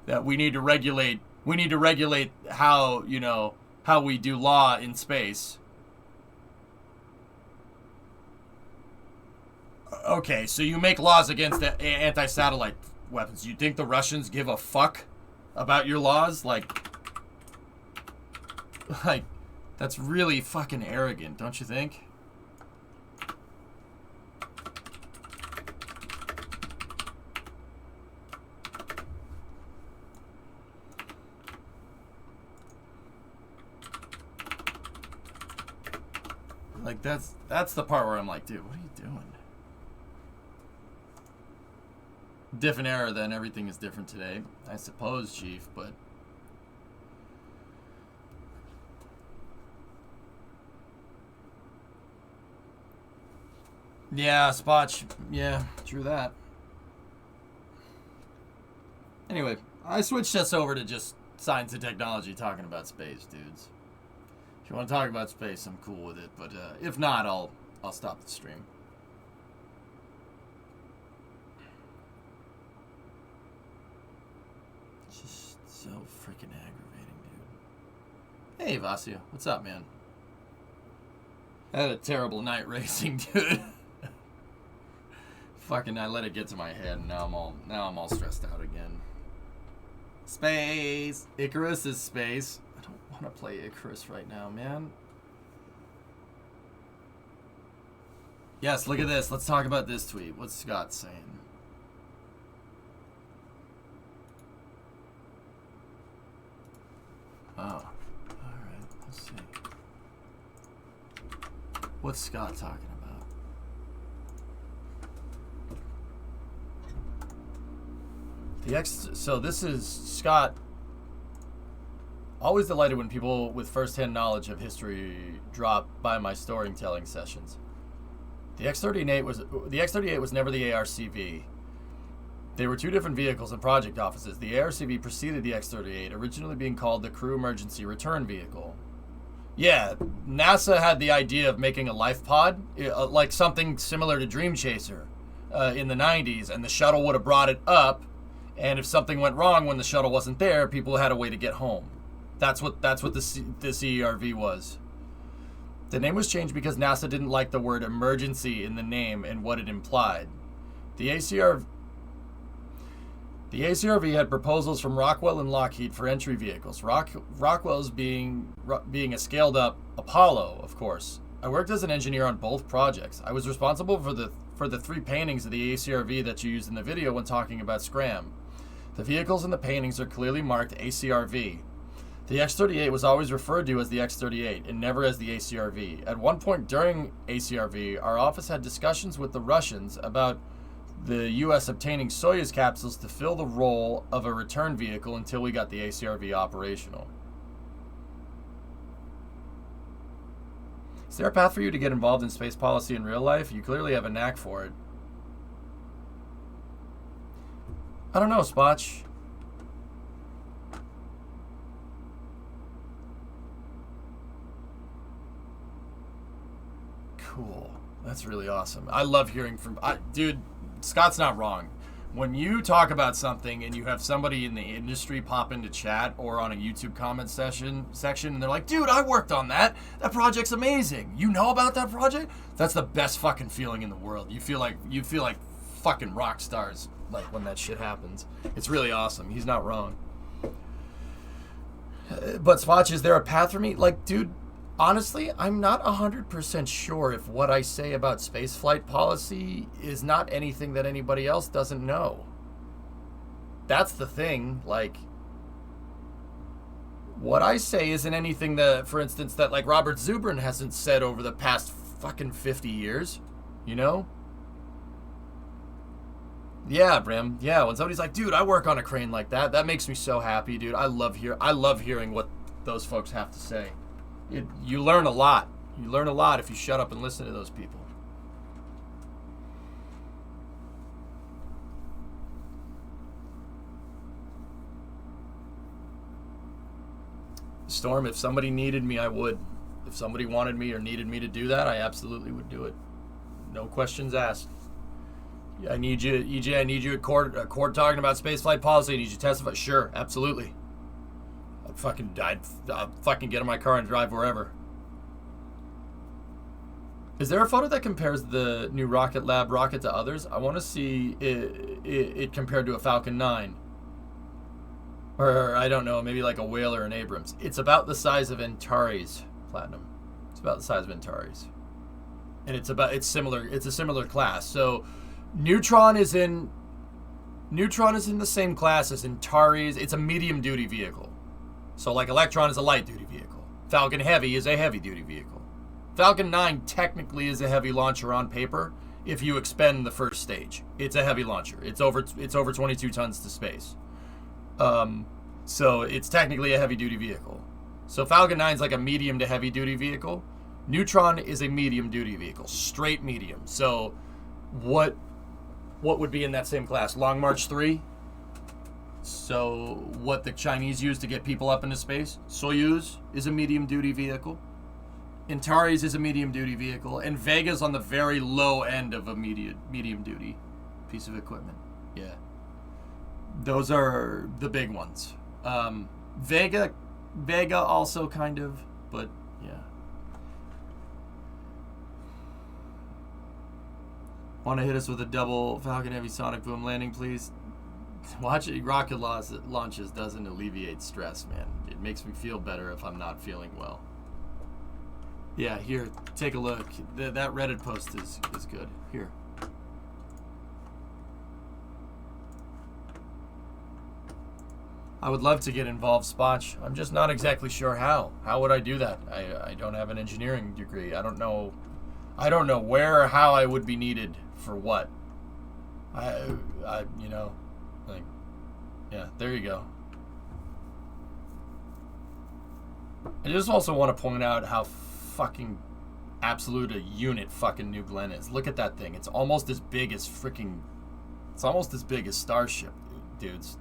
that we need to regulate. We need to regulate how, you know, how we do law in space. Okay, so you make laws against anti-satellite weapons. You think the Russians give a fuck about your laws? Like, that's really fucking arrogant, don't you think? Like, that's the part where I'm like, dude, what are you doing? Different era, then everything is different today, I suppose, Chief, but yeah, Spotch, yeah, true that. Anyway, I switched us over to just science and technology talking about space, dudes. If you want to talk about space, I'm cool with it, but if not, I'll stop the stream. Just so freaking aggravating, dude. Hey, Vasya, what's up, man? I had a terrible night racing, dude. Fucking, I let it get to my head, and now I'm all stressed out again. Space. Icarus is space. I don't want to play Icarus right now, man. Yes, look at this. Let's talk about this tweet. What's Scott saying? Oh. Alright, let's see. What's Scott talking about? So this is Scott. Always delighted when people with first-hand knowledge of history drop by my storytelling sessions. The X-38 was never the ARCV. They were two different vehicles and project offices. The ARCV preceded the X-38, originally being called the Crew Emergency Return Vehicle. Yeah, NASA had the idea of making a life pod, like something similar to Dream Chaser in the 90s, and the shuttle would have brought it up, and if something went wrong when the shuttle wasn't there, people had a way to get home. That's what the CERV was. The name was changed because NASA didn't like the word emergency in the name and what it implied. The ACRV had proposals from Rockwell and Lockheed for entry vehicles. Rockwell's being a scaled-up Apollo, of course. I worked as an engineer on both projects. I was responsible for the three paintings of the ACRV that you used in the video when talking about Scram. The vehicles in the paintings are clearly marked ACRV. The X-38 was always referred to as the X-38 and never as the ACRV. At one point during ACRV, our office had discussions with the Russians about the U.S. obtaining Soyuz capsules to fill the role of a return vehicle until we got the ACRV operational. Is there a path for you to get involved in space policy in real life? You clearly have a knack for it. I don't know, Spotch. Cool. That's really awesome. I love hearing from... dude, Scott's not wrong. When you talk about something and you have somebody in the industry pop into chat or on a YouTube comment section and they're like, dude, I worked on that. That project's amazing. You know about that project? That's the best fucking feeling in the world. You feel like fucking rock stars like when that shit happens. It's really awesome. He's not wrong. But Spotch, is there a path for me? Like, dude, honestly, I'm not 100% sure if what I say about spaceflight policy is not anything that anybody else doesn't know. That's the thing. Like, what I say isn't anything that, for instance, that like Robert Zubrin hasn't said over the past fucking 50 years. You know? Yeah, Brim. Yeah, when somebody's like, dude, I work on a crane like that, that makes me so happy, dude. I love hearing what those folks have to say. You learn a lot. You learn a lot if you shut up and listen to those people. Storm, if somebody needed me, I would. If somebody wanted me or needed me to do that, I absolutely would do it. No questions asked. I need you, EJ. I need you at court talking about spaceflight policy. I need you to testify. Sure, absolutely. I'll fucking get in my car and drive wherever. Is there a photo that compares the new Rocket Lab rocket to others? I want to see it compared to a Falcon 9. Or, I don't know, maybe like a Whale or an Abrams. It's about the size of Antares Platinum. It's about the size of Antares. And it's a similar class. So Neutron is in the same class as Antares. It's a medium duty vehicle. So like Electron is a light duty vehicle. Falcon Heavy is a heavy duty vehicle. Falcon 9 technically is a heavy launcher on paper if you expend the first stage. It's a heavy launcher. It's over 22 tons to space. So it's technically a heavy duty vehicle. So Falcon 9 is like a medium to heavy duty vehicle. Neutron is a medium duty vehicle, straight medium. So what would be in that same class? Long March 3. So what the Chinese use to get people up into space? Soyuz is a medium duty vehicle. Antares is a medium duty vehicle, and Vega's on the very low end of a medium duty piece of equipment. Yeah. Those are the big ones. Vega also kind of, but yeah. Want to hit us with a double Falcon Heavy sonic boom landing, please? Watching rocket launches doesn't alleviate stress, man. It makes me feel better if I'm not feeling well. Yeah, here, take a look. That Reddit post is good. Here. I would love to get involved, Spotch. I'm just not exactly sure how. How would I do that? I don't have an engineering degree. I don't know where or how I would be needed for what. Yeah, there you go. I just also want to point out how fucking absolute a unit fucking New Glenn is. Look at that thing. It's almost as big as Starship, dudes.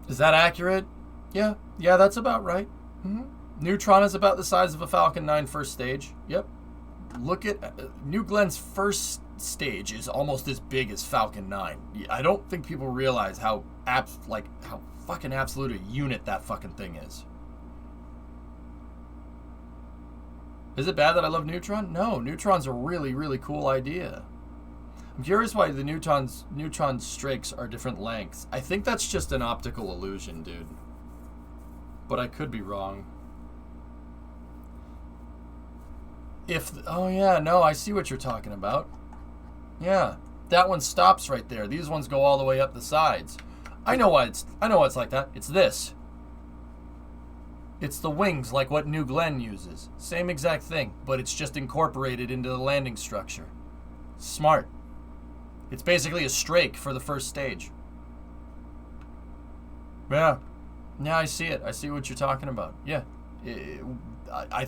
Is that accurate? Yeah, that's about right. Mm-hmm. Neutron is about the size of a Falcon 9 first stage. Yep. Look at New Glenn's first stage is almost as big as Falcon 9. I don't think people realize how fucking absolute a unit that fucking thing is. Is it bad that I love Neutron? No, Neutron's a really, really cool idea. I'm curious why the neutron strakes are different lengths. I think that's just an optical illusion, dude. But I could be wrong. I see what you're talking about. Yeah, that one stops right there. These ones go all the way up the sides. I know why it's like that. It's this. It's the wings, like what New Glenn uses. Same exact thing, but it's just incorporated into the landing structure. Smart. It's basically a strake for the first stage. Yeah, I see it. I see what you're talking about. Yeah, I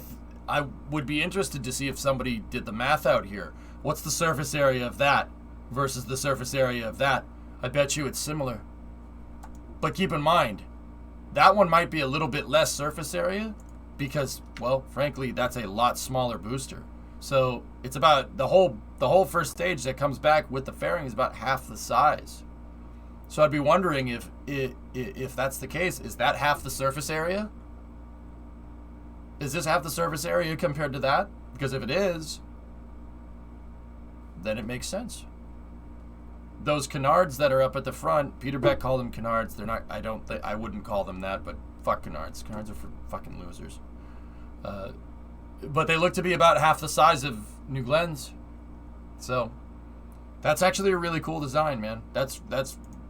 would be interested to see if somebody did the math out here. What's the surface area of that versus the surface area of that? I bet you it's similar. But keep in mind, that one might be a little bit less surface area because, well, frankly, that's a lot smaller booster. So it's about the whole first stage that comes back with the fairing is about half the size. So I'd be wondering if that's the case, is that half the surface area? Is this half the surface area compared to that? Because if it is, then it makes sense. Those canards that are up at the front, Peter Beck called them canards. They're not. I wouldn't call them that, but fuck canards. Canards are for fucking losers. But they look to be about half the size of New Glenn's. So that's actually a really cool design, man. That's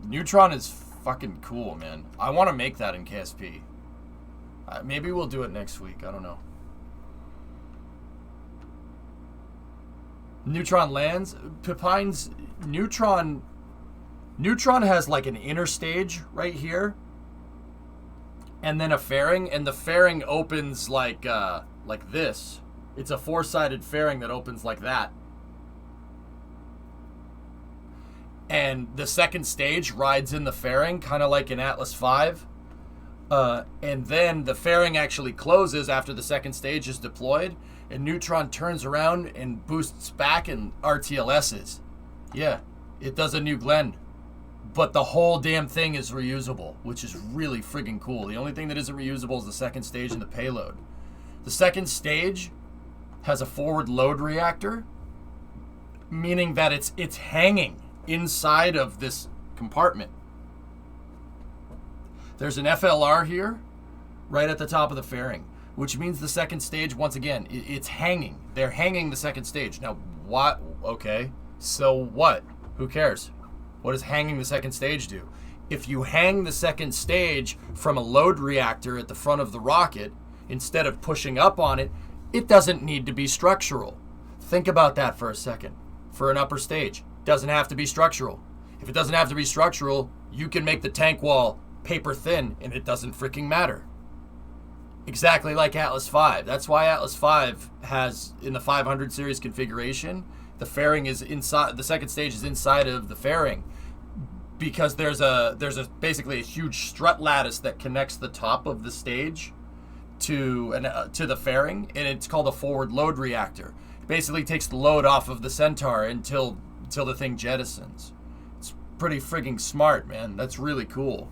Neutron is fucking cool, man. I want to make that in KSP. Maybe we'll do it next week. I don't know. Neutron lands. Pipine's Neutron has like an inner stage right here, and then a fairing, and the fairing opens like this. It's a four-sided fairing that opens like that. And the second stage rides in the fairing, kind of like in Atlas V. And then the fairing actually closes after the second stage is deployed, and Neutron turns around and boosts back and RTLSs. Yeah, it does a New Glenn. But the whole damn thing is reusable, which is really friggin' cool. The only thing that isn't reusable is the second stage and the payload. The second stage has a forward load reactor, meaning that it's hanging inside of this compartment. There's an FLR here, right at the top of the fairing, which means the second stage, once again, it's hanging. They're hanging the second stage. Now, what? Okay, so what? Who cares? What does hanging the second stage do? If you hang the second stage from a load reactor at the front of the rocket, instead of pushing up on it, it doesn't need to be structural. Think about that for a second. For an upper stage, doesn't have to be structural. If it doesn't have to be structural, you can make the tank wall paper thin and it doesn't freaking matter. Exactly like Atlas V. That's why Atlas V has, in the 500 series configuration, the fairing is inside, the second stage is inside of the fairing, because there's basically a huge strut lattice that connects the top of the stage to the fairing, and it's called a forward load reactor. It basically takes the load off of the Centaur until the thing jettisons. It's pretty frigging smart, man. That's really cool.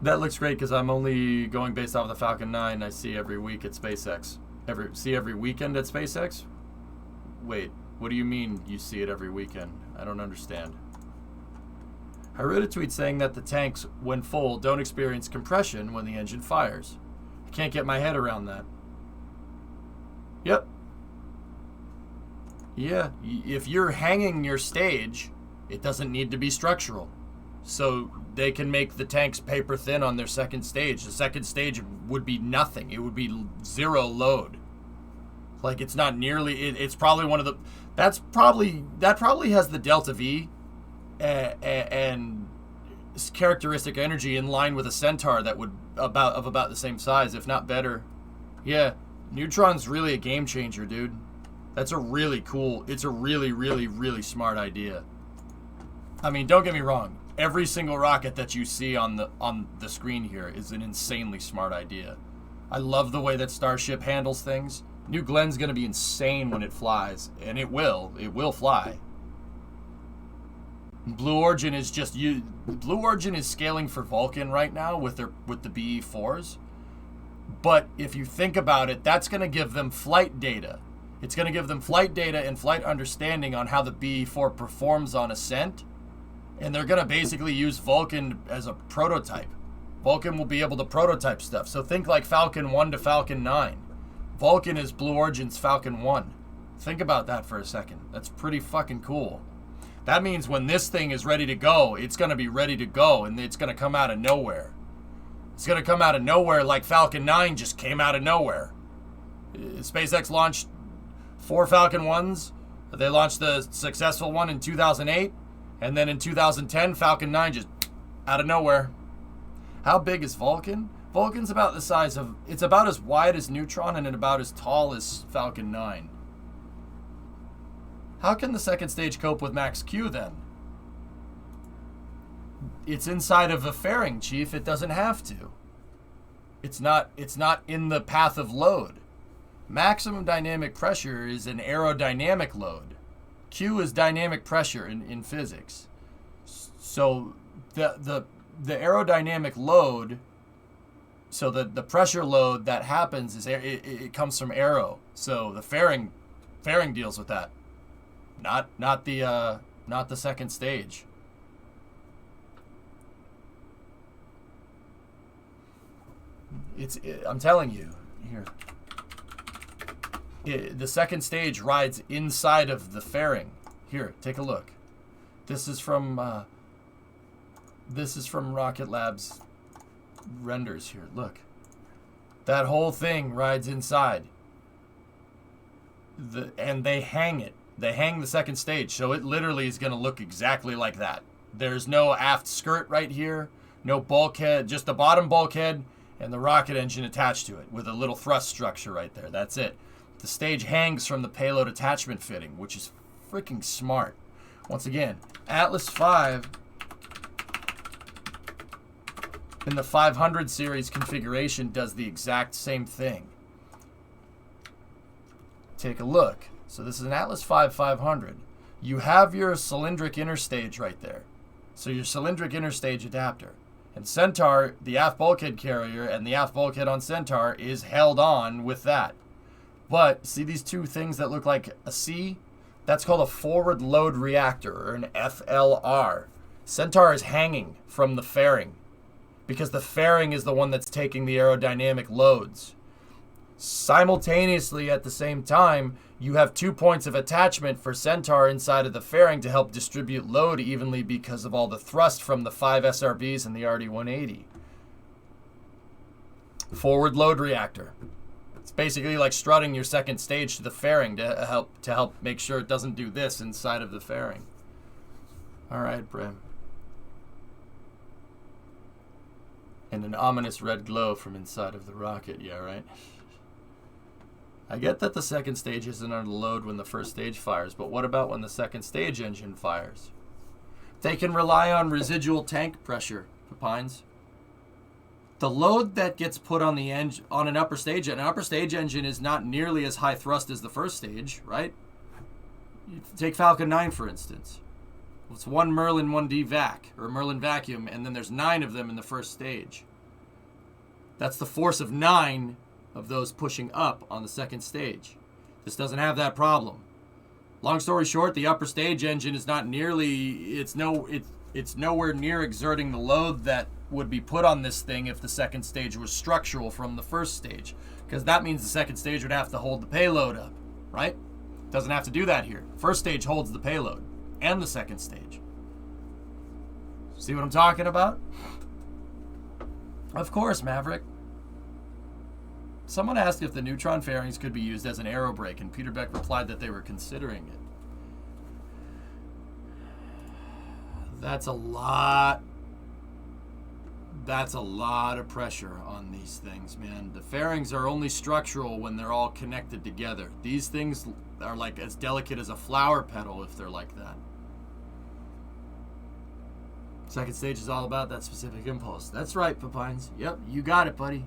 That looks great because I'm only going based off of the Falcon 9 I see every week at SpaceX. Every weekend at SpaceX? Wait, what do you mean you see it every weekend? I don't understand. I wrote a tweet saying that the tanks, when full, don't experience compression when the engine fires. I can't get my head around that. Yep. Yeah, if you're hanging your stage, it doesn't need to be structural. So they can make the tanks paper thin on their second stage. The second stage would be nothing. It would be zero load. Like, it's not nearly, it's probably one of the, that probably has the delta V and characteristic energy in line with a Centaur that would about the same size, if not better. Yeah, Neutron's really a game changer, dude. That's a really cool, it's a really, really, really smart idea. I mean, don't get me wrong. Every single rocket that you see on the screen here is an insanely smart idea. I love the way that Starship handles things. New Glenn's going to be insane when it flies, and it will fly. Blue Origin is Blue Origin is scaling for Vulcan right now with the BE4s. But if you think about it, that's going to give them flight data. It's going to give them flight data and flight understanding on how the BE4 performs on ascent. And they're going to basically use Vulcan as a prototype. Vulcan will be able to prototype stuff. So think like Falcon 1 to Falcon 9. Vulcan is Blue Origin's Falcon 1. Think about that for a second. That's pretty fucking cool. That means when this thing is ready to go, it's going to be ready to go, and it's going to come out of nowhere. It's going to come out of nowhere like Falcon 9 just came out of nowhere. SpaceX launched 4 Falcon 1s. They launched the successful one in 2008. And then in 2010, Falcon 9 just out of nowhere. How big is Vulcan? Vulcan's about the size of, it's about as wide as Neutron and about as tall as Falcon 9. How can the second stage cope with Max Q then? It's inside of a fairing, Chief. It doesn't have to. It's not in the path of load. Maximum dynamic pressure is an aerodynamic load. Q is dynamic pressure in physics. So the aerodynamic load, so the pressure load that happens is it comes from aero. So the fairing deals with that. Not the second stage. I'm telling you here. The second stage rides inside of the fairing. Here, take a look. This is from Rocket Lab's renders here. Look. That whole thing rides inside. And they hang it. They hang the second stage, so it literally is going to look exactly like that. There's no aft skirt right here, no bulkhead, just the bottom bulkhead and the rocket engine attached to it with a little thrust structure right there. That's it. The stage hangs from the payload attachment fitting, which is freaking smart. Once again, Atlas V in the 500 series configuration does the exact same thing. Take a look. So this is an Atlas V 500. You have your cylindric interstage right there. So your cylindric interstage adapter. And Centaur, the aft bulkhead carrier and the aft bulkhead on Centaur is held on with that. But see these two things that look like a C? That's called a forward load reactor, or an FLR. Centaur is hanging from the fairing because the fairing is the one that's taking the aerodynamic loads. Simultaneously, at the same time, you have 2 points of attachment for Centaur inside of the fairing to help distribute load evenly because of all the thrust from the 5 SRBs and the RD-180. Forward load reactor. It's basically like strutting your second stage to the fairing to help make sure it doesn't do this inside of the fairing. All right, Brim. And an ominous red glow from inside of the rocket. Yeah, right? I get that the second stage isn't under load when the first stage fires, but what about when the second stage engine fires? They can rely on residual tank pressure, Pines. The load that gets put on the on an upper stage engine is not nearly as high thrust as the first stage, right? You take Falcon 9, for instance. It's one Merlin 1D vac, or Merlin vacuum, and then there's 9 of them in the first stage. That's the force of 9 of those pushing up on the second stage. This doesn't have that problem. Long story short, the upper stage engine is not nearly, it's nowhere near exerting the load that would be put on this thing if the second stage was structural from the first stage, because that means the second stage would have to hold the payload up, right? Doesn't have to do that here. First stage holds the payload and the second stage. See what I'm talking about? Of course, Maverick. Someone asked if the neutron fairings could be used as an aero brake, and Peter Beck replied that they were considering it. That's a lot of pressure on these things, man. The fairings are only structural when they're all connected together. These things are like as delicate as a flower petal if they're like that. Second stage is all about that specific impulse. That's right, Papines. Yep, you got it, buddy.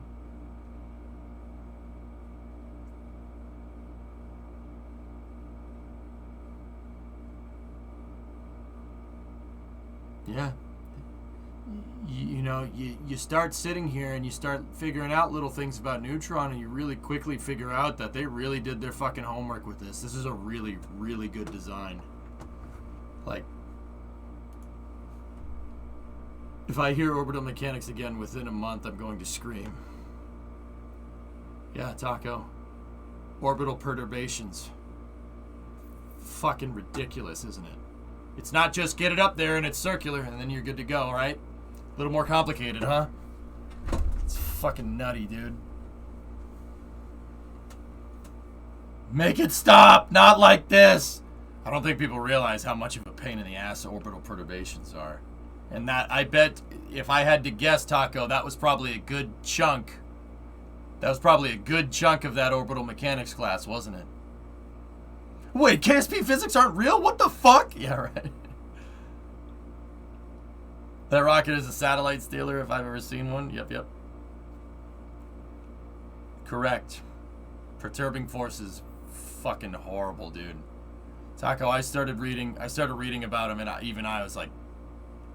Yeah. You start sitting here and you start figuring out little things about Neutron, and you really quickly figure out that they really did their fucking homework with this. This is a really, really good design. Like, if I hear orbital mechanics again within a month, I'm going to scream. Yeah, Taco. Orbital perturbations. Fucking ridiculous, isn't it? It's not just get it up there and it's circular and then you're good to go, right? A little more complicated, huh? It's fucking nutty, dude. Make it stop! Not like this! I don't think people realize how much of a pain in the ass orbital perturbations are. And that, I bet, if I had to guess, Taco, that was probably a good chunk. That was probably a good chunk of that orbital mechanics class, wasn't it? Wait, KSP physics aren't real? What the fuck? Yeah, right. That rocket is a satellite stealer if I've ever seen one. Yep. Correct. Perturbing forces. Fucking horrible, dude. Taco, I started reading about him, and I was like,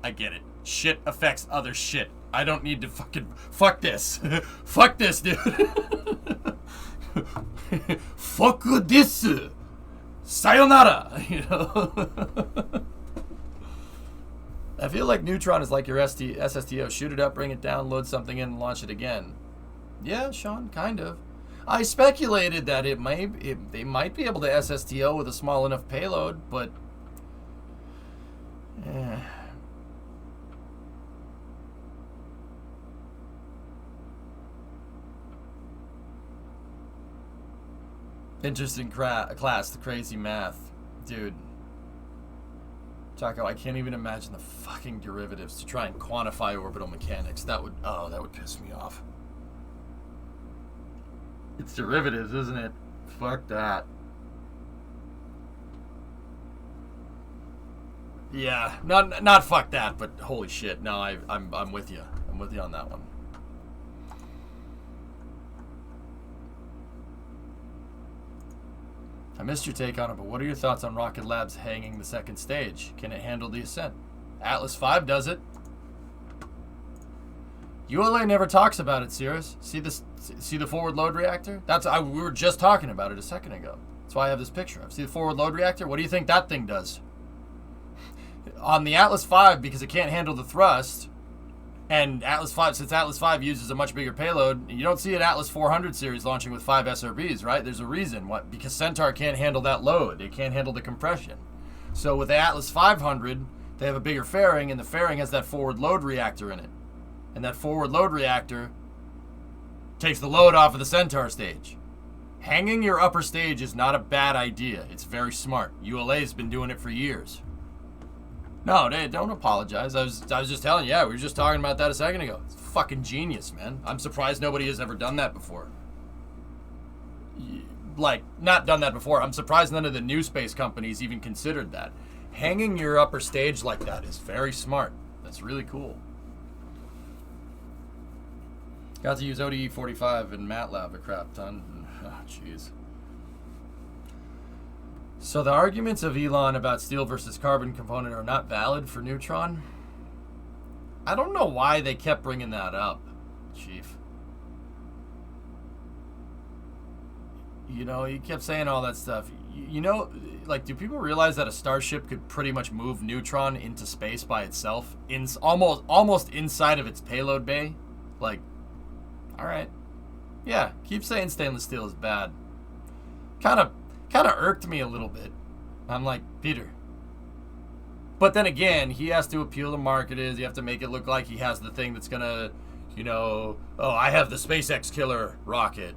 I get it. Shit affects other shit. I don't need to fuck this. Fuck this, dude. Fuck this. Sayonara, you know. I feel like Neutron is like your SSTO. Shoot it up, bring it down, load something in, and launch it again. Yeah, Sean, kind of. I speculated that they might be able to SSTO with a small enough payload, but interesting class, the crazy math. Dude. Chaco, I can't even imagine the fucking derivatives to try and quantify orbital mechanics. That would piss me off. It's derivatives, isn't it? Fuck that. Yeah, not fuck that, but holy shit. No, I'm with you. I'm with you on that one. I missed your take on it, but what are your thoughts on Rocket Lab's hanging the second stage? Can it handle the ascent? Atlas V does it. ULA never talks about it, Cirrus. See the forward load reactor? We were just talking about it a second ago. That's why I have this picture of. See the forward load reactor? What do you think that thing does? On the Atlas V, because it can't handle the thrust, and since Atlas V uses a much bigger payload, you don't see an Atlas 400 series launching with 5 SRBs, right? There's a reason. Because Centaur can't handle that load. It can't handle the compression. So with the Atlas 500, they have a bigger fairing, and the fairing has that forward load reactor in it. And that forward load reactor takes the load off of the Centaur stage. Hanging your upper stage is not a bad idea. It's very smart. ULA's been doing it for years. No, don't apologize. I was just telling you, yeah, we were just talking about that a second ago. It's fucking genius, man. I'm surprised nobody has ever done that before. Like, not done that before. I'm surprised none of the new space companies even considered that. Hanging your upper stage like that is very smart. That's really cool. Got to use ODE 45 in MATLAB a crap ton. Oh, jeez. So the arguments of Elon about steel versus carbon component are not valid for Neutron? I don't know why they kept bringing that up, Chief. You know, he kept saying all that stuff. You know, like, do people realize that a starship could pretty much move Neutron into space by itself? Almost inside of its payload bay? Like, alright. Yeah, keep saying stainless steel is bad. Kind of irked me a little bit. I'm like, Peter. But then again, he has to appeal to marketers. You have to make it look like he has the thing that's gonna, you know, oh, I have the SpaceX killer rocket.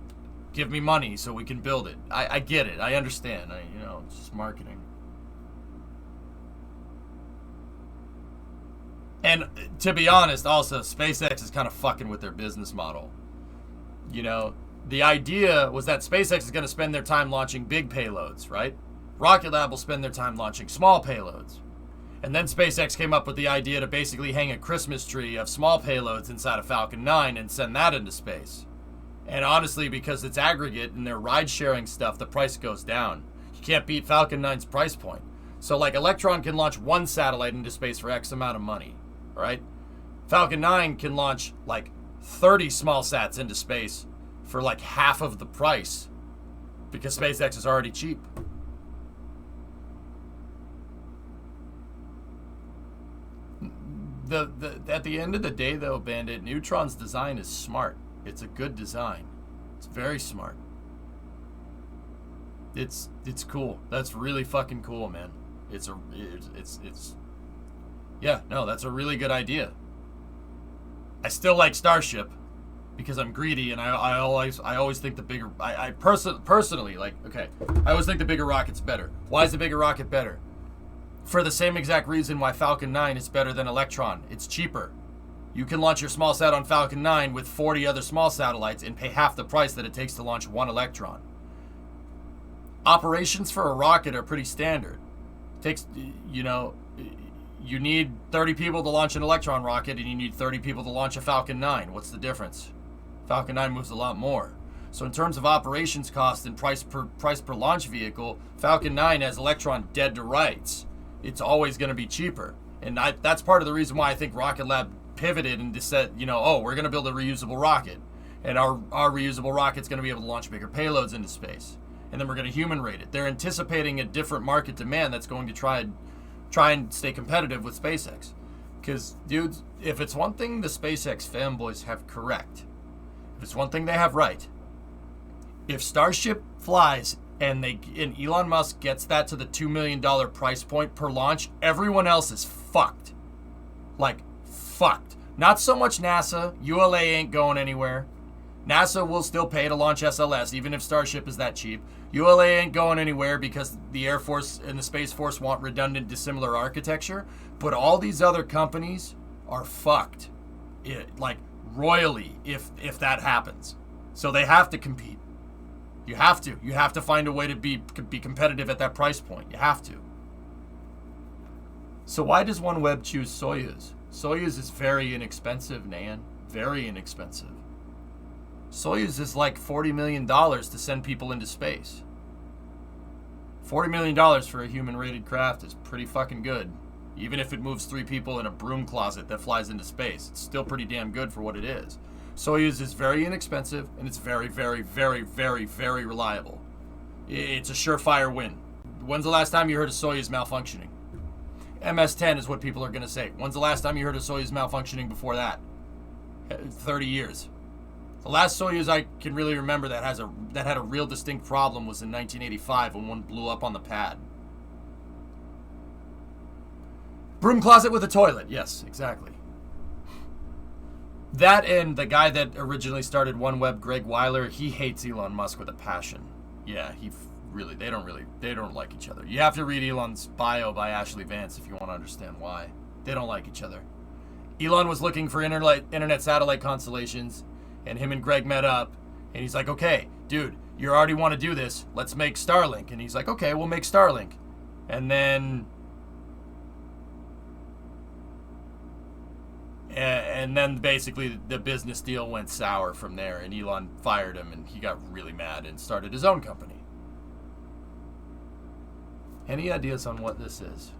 Give me money so we can build it. I get it. I understand. It's just marketing. And to be honest, also, SpaceX is kind of fucking with their business model. You know, the idea was that SpaceX is going to spend their time launching big payloads, right? Rocket Lab will spend their time launching small payloads. And then SpaceX came up with the idea to basically hang a Christmas tree of small payloads inside of Falcon 9 and send that into space. And honestly, because it's aggregate and their ride-sharing stuff, the price goes down. You can't beat Falcon 9's price point. So, like, Electron can launch one satellite into space for X amount of money, right? Falcon 9 can launch, like, 30 small sats into space for, like, half of the price because SpaceX is already cheap. At the end of the day, though, Bandit, Neutron's design is smart. It's a good design. It's very smart. It's cool. That's really fucking cool, man. Yeah, no, that's a really good idea. I still like Starship because I'm greedy and I always think the bigger personally, like, okay, I always think the bigger rocket's better. Why is the bigger rocket better? For the same exact reason why Falcon 9 is better than Electron. It's cheaper. You can launch your small sat on Falcon 9 with 40 other small satellites and pay half the price that it takes to launch one Electron. Operations for a rocket are pretty standard. You need 30 people to launch an Electron rocket and you need 30 people to launch a Falcon 9. What's the difference? Falcon 9 moves a lot more. So in terms of operations cost and price per launch vehicle, Falcon 9 has Electron dead to rights. It's always going to be cheaper. And that's part of the reason why I think Rocket Lab pivoted and just said, we're going to build a reusable rocket. And our reusable rocket's going to be able to launch bigger payloads into space. And then we're going to human rate it. They're anticipating a different market demand that's going to try and stay competitive with SpaceX. Because, dudes, if it's one thing the SpaceX fanboys have correct, if it's one thing they have right, if Starship flies and Elon Musk gets that to the $2 million price point per launch, everyone else is fucked. Like, fucked. Not so much NASA. ULA ain't going anywhere. NASA will still pay to launch SLS, even if Starship is that cheap. ULA ain't going anywhere because the Air Force and the Space Force want redundant, dissimilar architecture. But all these other companies are fucked. Like, royally, if that happens. So they have to compete. You have to. You have to find a way to be competitive at that price point. You have to. So why does OneWeb choose Soyuz? Soyuz is very inexpensive, Nan. Very inexpensive. Soyuz is like $40 million to send people into space. $40 million for a human-rated craft is pretty fucking good. Even if it moves 3 people in a broom closet that flies into space, it's still pretty damn good for what it is. Soyuz is very inexpensive, and it's very, very, very, very, very reliable. It's a surefire win. When's the last time you heard of Soyuz malfunctioning? MS-10 is what people are going to say. When's the last time you heard of Soyuz malfunctioning before that? 30 years. The last Soyuz I can really remember that had a real distinct problem was in 1985 when one blew up on the pad. Broom closet with a toilet. Yes, exactly. That and the guy that originally started OneWeb, Greg Weiler, he hates Elon Musk with a passion. Yeah, they don't like each other. You have to read Elon's bio by Ashley Vance if you want to understand why. They don't like each other. Elon was looking for internet satellite constellations, and him and Greg met up, and he's like, okay, dude, you already want to do this. Let's make Starlink. And he's like, okay, we'll make Starlink. And then basically the business deal went sour from there, and Elon fired him, and he got really mad and started his own company. Any ideas on what this is?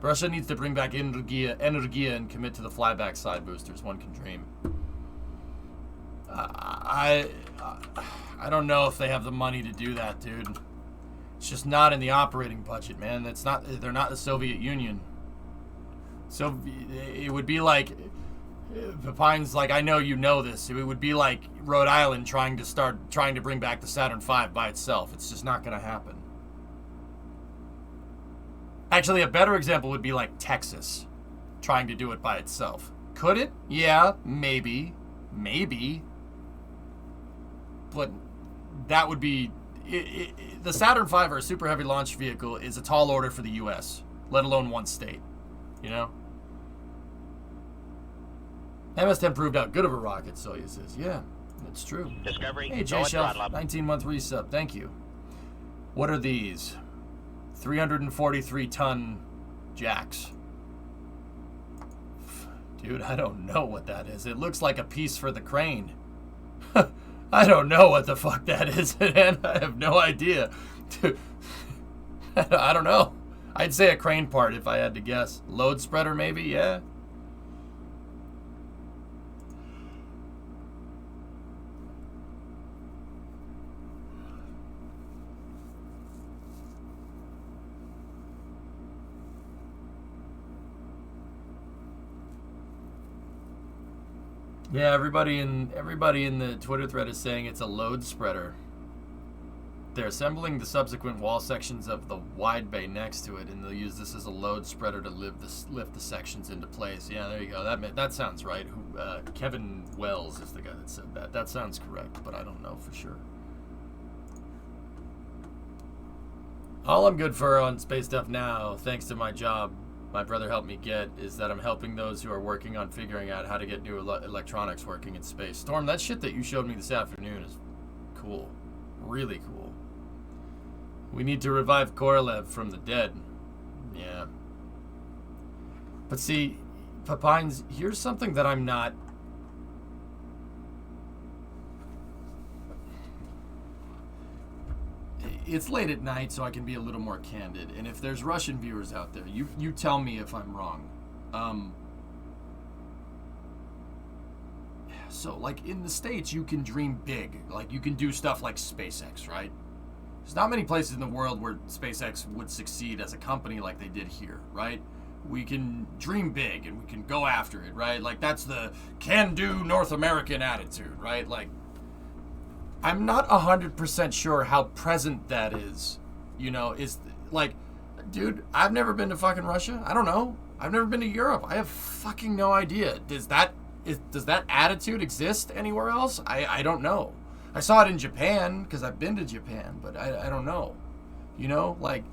Russia needs to bring back Energia and commit to the flyback side boosters. One can dream. I don't know if they have the money to do that, dude. It's just not in the operating budget, man. They're not the Soviet Union. So it would be like Pine's like, I know you know this. It would be like Rhode Island trying to bring back the Saturn V by itself. It's just not going to happen. Actually, a better example would be like Texas trying to do it by itself. Could it? Yeah, maybe. But that would be... the Saturn V, or a super heavy launch vehicle, is a tall order for the U.S., let alone one state. You know? MS-10 proved how good of a rocket Soyuz is. Yeah, that's true. Discovery. Hey, J-Shelf, 19-month resub. Thank you. What are these? 343-ton jacks. Dude, I don't know what that is. It looks like a piece for the crane. I don't know what the fuck that is, man. I have no idea. Dude, I don't know. I'd say a crane part if I had to guess. Load spreader, maybe? Yeah. Yeah, everybody in the Twitter thread is saying it's a load spreader. They're assembling the subsequent wall sections of the wide bay next to it, and they'll use this as a load spreader to lift the sections into place. Yeah, there you go. That sounds right. Kevin Wells is the guy that said that. That sounds correct, but I don't know for sure. All I'm good for on space stuff now, thanks to my job, my brother helped me get, is that I'm helping those who are working on figuring out how to get new electronics working in space. Storm, that shit that you showed me this afternoon is cool. Really cool. We need to revive Korolev from the dead. Yeah. But see, Papines, here's something that I'm not... It's late at night, so I can be a little more candid. And if there's Russian viewers out there, you tell me if I'm wrong. So, like, in the States, you can dream big. Like, you can do stuff like SpaceX, right? There's not many places in the world where SpaceX would succeed as a company like they did here, right? We can dream big and we can go after it, right? Like, that's the can-do North American attitude, right? Like, I'm not 100% sure how present that is, you know, is, like, dude, I've never been to fucking Russia. I don't know. I've never been to Europe. I have fucking no idea. Does that attitude exist anywhere else? I don't know. I saw it in Japan, because I've been to Japan, but I don't know. You know, like,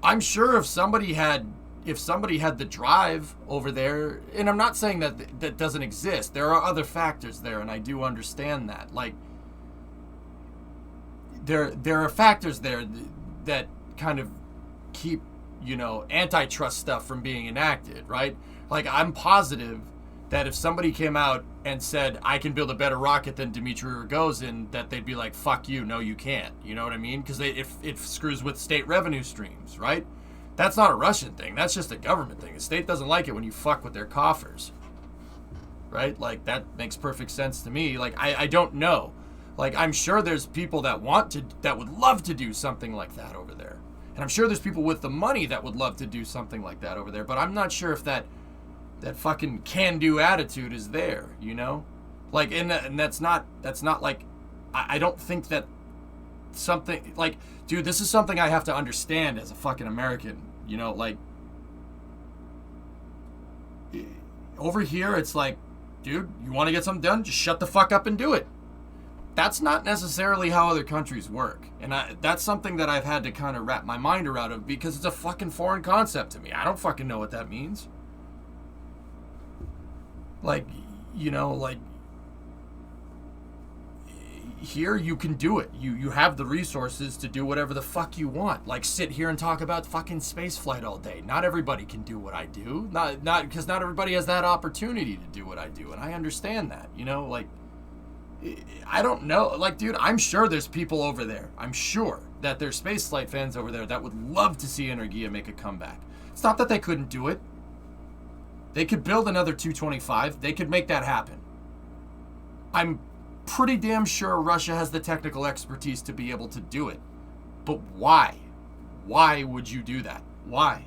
I'm sure if somebody had the drive over there, and I'm not saying that doesn't exist. There are other factors there, and I do understand that. Like, there are factors there that kind of keep antitrust stuff from being enacted, right? Like, I'm positive that if somebody came out and said, I can build a better rocket than Dmitry Rogozin, that they'd be like, fuck you, no, you can't. You know what I mean? Because it screws with state revenue streams, right? That's not a Russian thing. That's just a government thing. The state doesn't like it when you fuck with their coffers, right? Like, that makes perfect sense to me. Like, I don't know. Like, I'm sure there's people that would love to do something like that over there. And I'm sure there's people with the money that would love to do something like that over there. But I'm not sure if that fucking can-do attitude is there, Like, and that's not like, I don't think that something, like, dude, this is something I have to understand as a fucking American, like, over here, it's like, dude, you want to get something done? Just shut the fuck up and do it. That's not necessarily how other countries work. And that's something that I've had to kind of wrap my mind around of, because it's a fucking foreign concept to me. I don't fucking know what that means. Like, like, here you can do it. You have the resources to do whatever the fuck you want. Like, sit here and talk about fucking space flight all day. Not everybody can do what I do. Not because not everybody has that opportunity to do what I do. And I understand that, like, I don't know. Like, dude, I'm sure there's people over there. I'm sure that there's space flight fans over there that would love to see Energia make a comeback. It's not that they couldn't do it. They could build another 225. They could make that happen. I'm pretty damn sure Russia has the technical expertise to be able to do it. But why? Why would you do that? Why?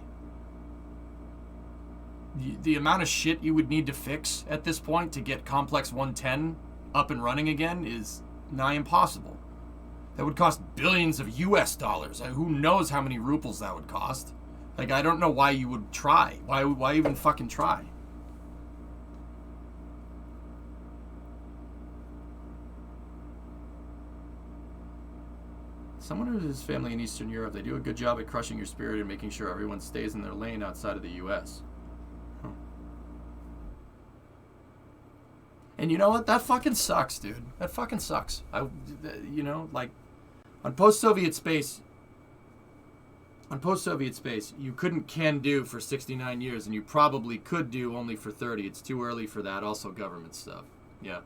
The amount of shit you would need to fix at this point to get Complex 110 up and running again is nigh impossible. That would cost billions of US dollars. Who knows how many rubles that would cost? Like, I don't know why you would try. Why even fucking try? Someone who has family in Eastern Europe, they do a good job at crushing your spirit and making sure everyone stays in their lane outside of the U.S. Huh. And you know what? That fucking sucks, dude. That fucking sucks. Like, on post-Soviet space, you couldn't can do for 69 years, and you probably could do only for 30. It's too early for that. Also, government stuff. Yeah.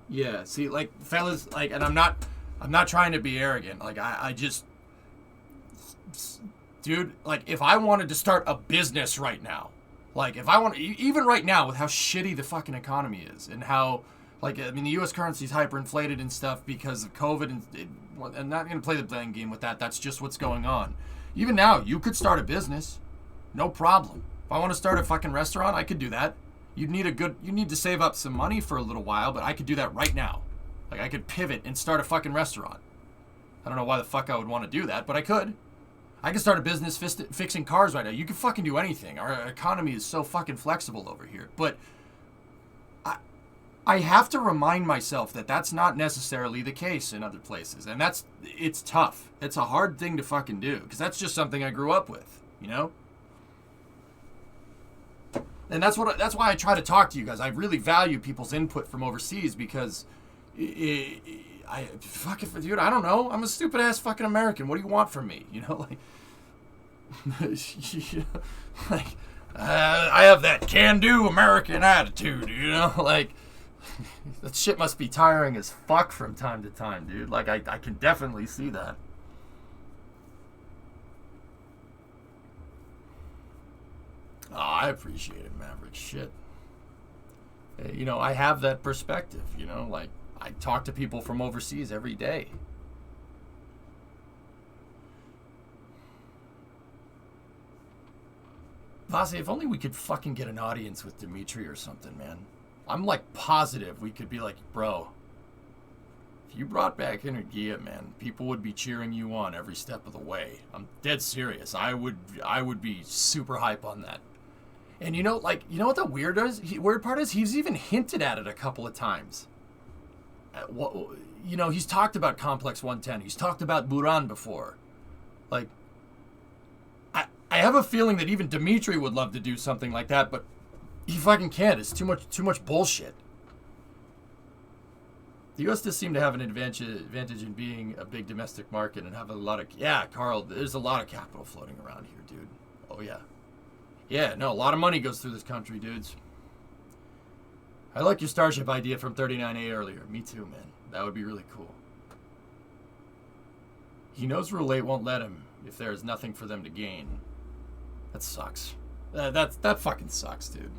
Yeah. See, like, fellas, like, and I'm not trying to be arrogant. Like, I just, dude, like, if I wanted to start a business right now, like, if I want, even right now with how shitty the fucking economy is and how, like, I mean, the U.S. currency is hyperinflated and stuff because of COVID, and I'm not going to play the blame game with that. That's just what's going on. Even now, you could start a business. No problem. If I want to start a fucking restaurant, I could do that. You need to save up some money for a little while, but I could do that right now. Like, I could pivot and start a fucking restaurant. I don't know why the fuck I would want to do that, but I could. I could start a business fixing cars right now. You can fucking do anything. Our economy is so fucking flexible over here. But I have to remind myself that that's not necessarily the case in other places. And it's tough. It's a hard thing to fucking do, because that's just something I grew up with, And that's why I try to talk to you guys. I really value people's input from overseas, because dude, I don't know. I'm a stupid ass fucking American. What do you want from me? Like, I have that can-do American attitude. Like, that shit must be tiring as fuck from time to time, dude. Like, I can definitely see that. Oh, I appreciate it, Maverick. Shit. I have that perspective, like, I talk to people from overseas every day. Vasi, if only we could fucking get an audience with Dmitry or something, man. I'm, like, positive we could be like, bro, if you brought back Energia, man, people would be cheering you on every step of the way. I'm dead serious. I would be super hype on that. And you know what the weird part is? He's even hinted at it a couple of times. He's talked about Complex 110. He's talked about Buran before. Like, I have a feeling that even Dmitry would love to do something like that, but he fucking can't. It's too much bullshit. The U.S. does seem to have an advantage in being a big domestic market and have a lot of... Yeah, Carl, there's a lot of capital floating around here, dude. Oh, yeah. Yeah, no, a lot of money goes through this country, dudes. I like your Starship idea from 39A earlier. Me too, man. That would be really cool. He knows Rule 8 won't let him if there is nothing for them to gain. That sucks. That fucking sucks, dude.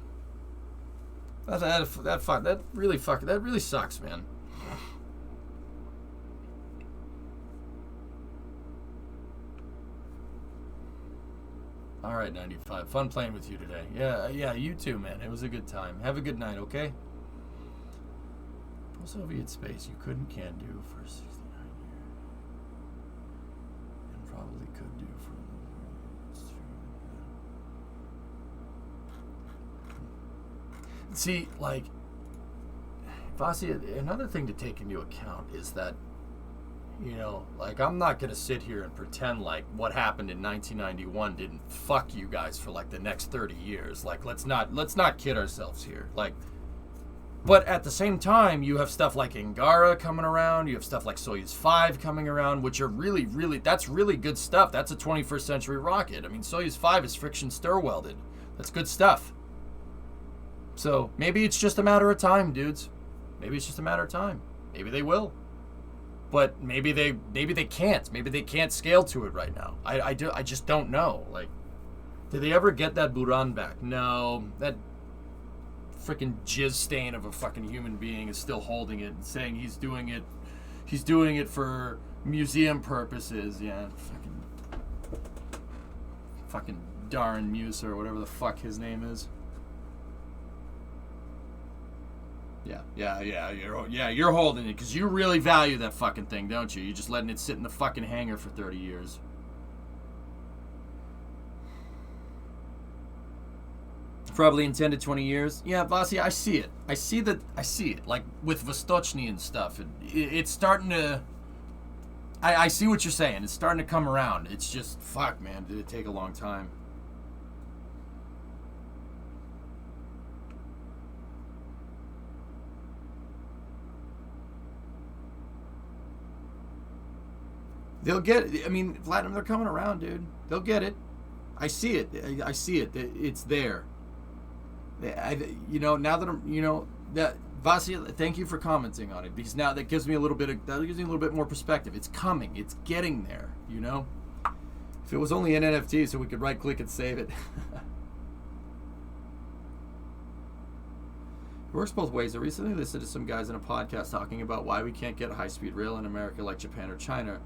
That really sucks, man. All right, 95. Fun playing with you today. Yeah, you too, man. It was a good time. Have a good night, okay? Post-Soviet space you can't do for 69 years. And probably could do for... See, like... Vasi, another thing to take into account is that, you know, like, I'm not going to sit here and pretend like what happened in 1991 didn't fuck you guys for, like, the next 30 years. Like, let's not kid ourselves here. Like, but at the same time, you have stuff like Angara coming around. You have stuff like Soyuz 5 coming around, which are really, that's really good stuff. That's a 21st century rocket. I mean, Soyuz 5 is friction stir welded. That's good stuff. So maybe it's just a matter of time, dudes. Maybe it's just a matter of time. Maybe they will. But maybe they can't. Maybe they can't scale to it right now. I just don't know. Like, did they ever get that Buran back? No. That freaking jizz stain of a fucking human being is still holding it and saying he's doing it for museum purposes. Yeah, fucking Darren Musa or whatever the fuck his name is. Yeah, you're holding it because you really value that fucking thing, don't you? You're just letting it sit in the fucking hangar for 30 years. Probably intended 20 years. Yeah, Vasi, I see it. I see it. Like, with Vostochny and stuff. It's starting to... I see what you're saying. It's starting to come around. It's just, fuck, man. Did it take a long time? They'll get it. I mean, Platinum, they're coming around, dude. They'll get it. I see it. I see it. It's there. Now that I'm, that Vasi, thank you for commenting on it, because now that gives me a little bit more perspective. It's coming. It's getting there. If it was only an NFT, so we could right click and save it. It works both ways. I recently listened to some guys in a podcast talking about why we can't get a high-speed rail in America like Japan or China.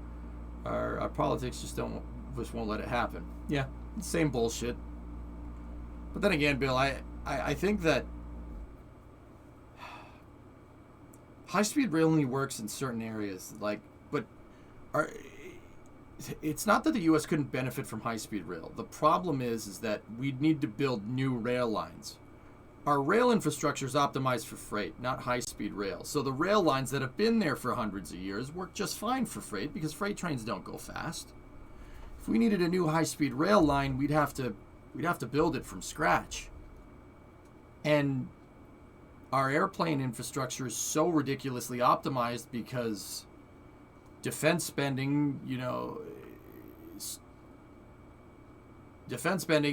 Our politics just won't let it happen. Yeah, same bullshit. But then again, Bill, I think that high-speed rail only works in certain areas. It's not that the U.S. couldn't benefit from high-speed rail. The problem is that we need to build new rail lines. Our rail infrastructure is optimized for freight, not high-speed rail. So the rail lines that have been there for hundreds of years work just fine for freight because freight trains don't go fast. If we needed a new high-speed rail line, we'd have to build it from scratch. And our airplane infrastructure is so ridiculously optimized because defense spending,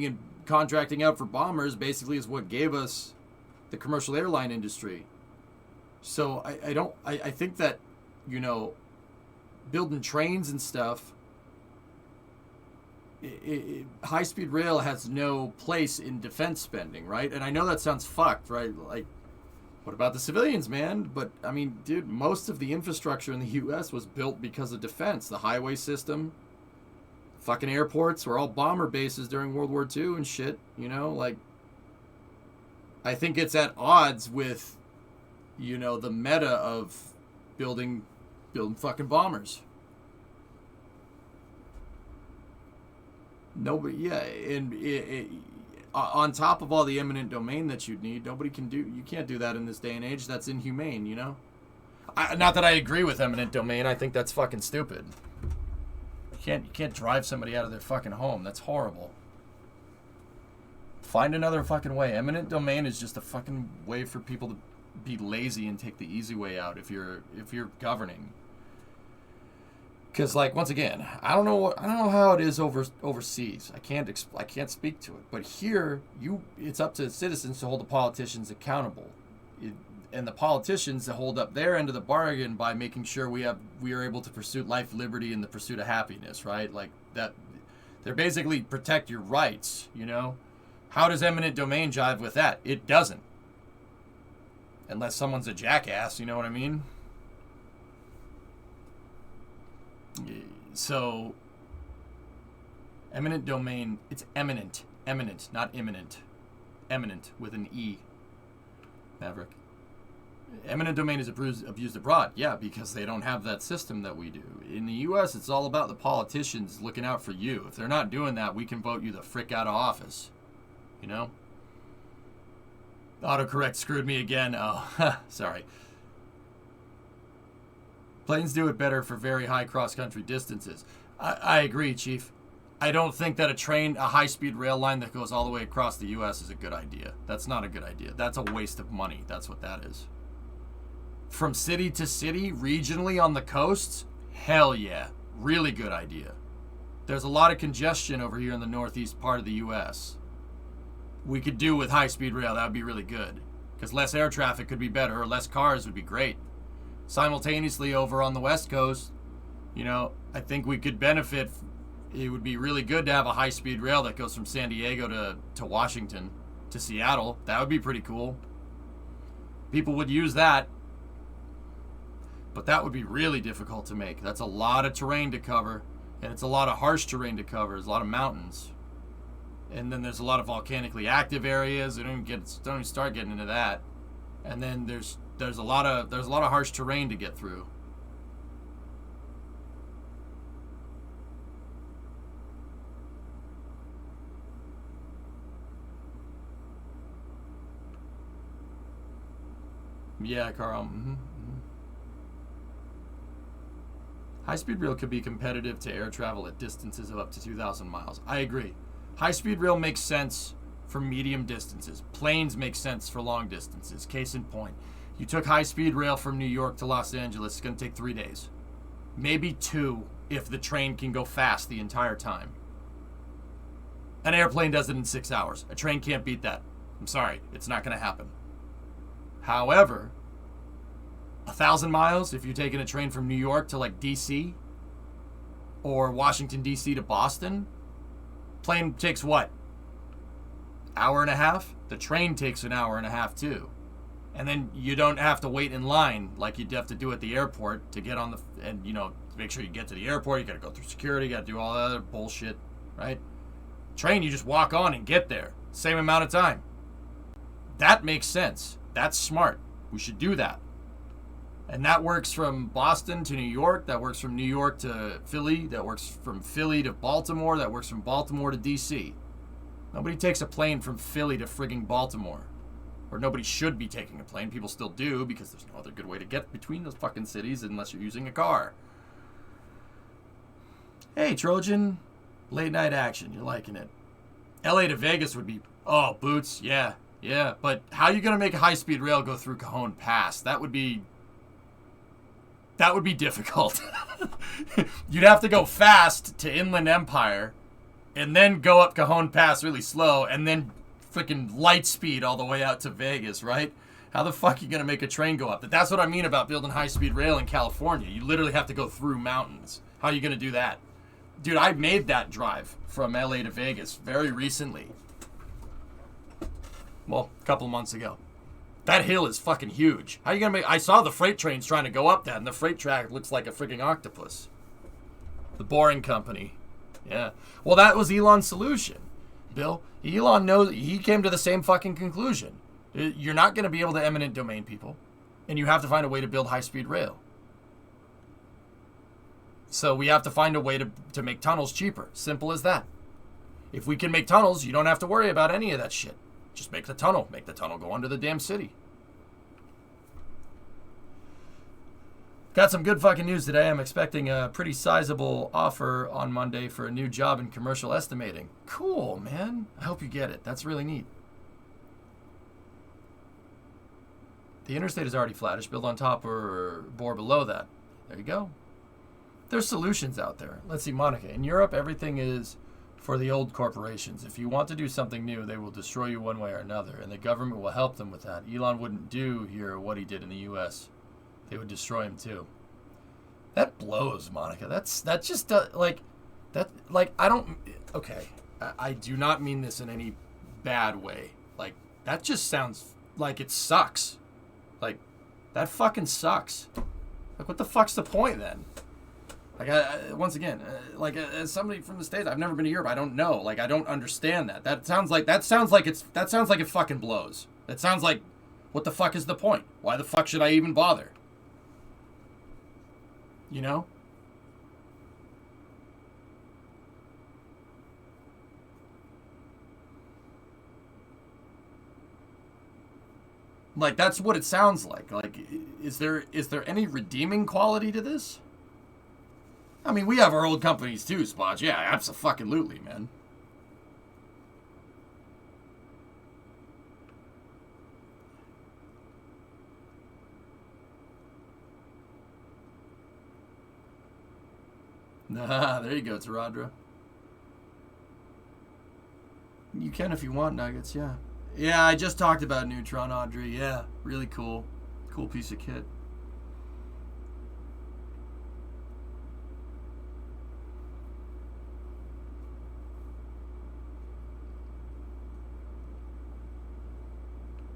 and contracting out for bombers basically is what gave us the commercial airline industry. So I think that, building trains and stuff, high-speed rail has no place in defense spending, right? And I know that sounds fucked, right? Like, what about the civilians, man? But, I mean, dude, most of the infrastructure in the U.S. was built because of defense. The highway system, fucking airports were all bomber bases during World War II and shit, I think it's at odds with, the meta of building fucking bombers. Nobody, yeah, and on top of all the eminent domain that you'd need, you can't do that in this day and age. That's inhumane, not that I agree with eminent domain. I think that's fucking stupid. You can't drive somebody out of their fucking home. That's horrible. Find another fucking way. Eminent domain is just a fucking way for people to be lazy and take the easy way out if you're governing. Because, like, once again, I don't know how it is overseas. I can't speak to it. But here, it's up to citizens to hold the politicians accountable, and the politicians to hold up their end of the bargain by making sure we are able to pursue life, liberty, and the pursuit of happiness. Right? Like that, they're basically protect your rights. You know, how does eminent domain jive with that? It doesn't, unless someone's a jackass. You know what I mean? So, eminent domain, it's eminent, not imminent. Eminent with an E. Maverick. Eminent domain is abused abroad. Yeah, because they don't have that system that we do. In the U.S., it's all about the politicians looking out for you. If they're not doing that, we can vote you the frick out of office. You know? Autocorrect screwed me again. Oh, sorry. Planes do it better for very high cross-country distances. I agree, Chief. I don't think that a high-speed rail line that goes all the way across the U.S. is a good idea. That's not a good idea. That's a waste of money. That's what that is. From city to city, regionally on the coasts, hell yeah. Really good idea. There's a lot of congestion over here in the northeast part of the U.S. We could do with high-speed rail. That would be really good. Because less air traffic could be better, or less cars would be great. Simultaneously over on the West Coast, you know, I think we could benefit. It would be really good to have a high-speed rail that goes from San Diego to Washington to Seattle. That would be pretty cool. People would use that. But that would be really difficult to make. That's a lot of terrain to cover, and it's a lot of harsh terrain to cover. There's a lot of mountains. And then there's a lot of volcanically active areas. Don't even start getting into that. And then there's a lot of harsh terrain to get through. Yeah, Carl. High-speed rail could be competitive to air travel at distances of up to 2,000 miles. I agree. High-speed rail makes sense for medium distances. Planes make sense for long distances. Case in point. You took high-speed rail from New York to Los Angeles. It's going to take 3 days. Maybe 2 if the train can go fast the entire time. An airplane does it in 6 hours. A train can't beat that. I'm sorry. It's not going to happen. However, 1,000 miles if you're taking a train from New York to like D.C. or Washington, D.C. to Boston, plane takes what? Hour and a half? The train takes an hour and a half too. And then you don't have to wait in line like you'd have to do at the airport to get on and you know, to make sure you get to the airport, you got to go through security, you got to do all that other bullshit, right? Train, you just walk on and get there. Same amount of time. That makes sense. That's smart. We should do that. And that works from Boston to New York. That works from New York to Philly. That works from Philly to Baltimore. That works from Baltimore to D.C. Nobody takes a plane from Philly to frigging Baltimore. Or nobody should be taking a plane. People still do because there's no other good way to get between those fucking cities unless you're using a car. Hey, Trojan. Late night action. You're liking it. LA to Vegas would be... Oh, Boots. Yeah. Yeah. But how are you going to make a high-speed rail go through Cajon Pass? That would be difficult. You'd have to go fast to Inland Empire and then go up Cajon Pass really slow and then freaking light speed all the way out to Vegas, right? How the fuck are you going to make a train go up? That's what I mean about building high-speed rail in California. You literally have to go through mountains. How are you going to do that? Dude, I made that drive from LA to Vegas very recently. Well, a couple months ago. That hill is fucking huge. How are you going to make... I saw the freight trains trying to go up that, and the freight track looks like a freaking octopus. The Boring Company. Yeah. Well, that was Elon's solution, Bill. Elon knows... He came to the same fucking conclusion. You're not going to be able to eminent domain people, and you have to find a way to build high-speed rail. So we have to find a way to make tunnels cheaper. Simple as that. If we can make tunnels, you don't have to worry about any of that shit. Just make the tunnel. Make the tunnel go under the damn city. Got some good fucking news today. I'm expecting a pretty sizable offer on Monday for a new job in commercial estimating. Cool, man. I hope you get it. That's really neat. The interstate is already flattish. Build on top or bore below that. There you go. There's solutions out there. Let's see, Monica. In Europe, everything is for the old corporations. If you want to do something new, they will destroy you one way or another, and the government will help them with that. Elon wouldn't do here what he did in the U.S. They would destroy him too. That blows, Monica. That's just like that. Like I don't. Okay, I do not mean this in any bad way. Like that just sounds like it sucks. Like that fucking sucks. Like what the fuck's the point then? Like once again, like as somebody from the States, I've never been to Europe. I don't know. Like I don't understand that. That sounds like it fucking blows. That sounds like, what the fuck is the point? Why the fuck should I even bother? You know? Like that's what it sounds like. Like is there any redeeming quality to this? I mean, we have our old companies too, Spots. Yeah, abso-fucking-lutely, man. Nah, there you go, Taradra. You can if you want, Nuggets, yeah. Yeah, I just talked about Neutron, Audrey. Yeah, really cool. Cool piece of kit.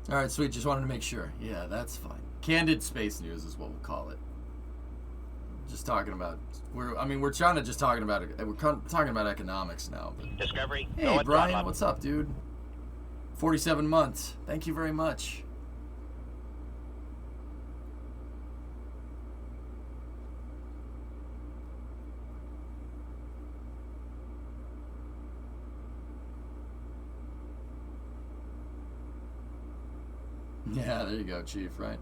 All right, sweet. Just wanted to make sure. Yeah, that's fine. Candid space news is what we'll call it. Just talking about we're trying to just talking about economics now. But, Discovery. hey, Brian, what's up, dude? 47 months. Thank you very much. Yeah, there you go, Chief, right?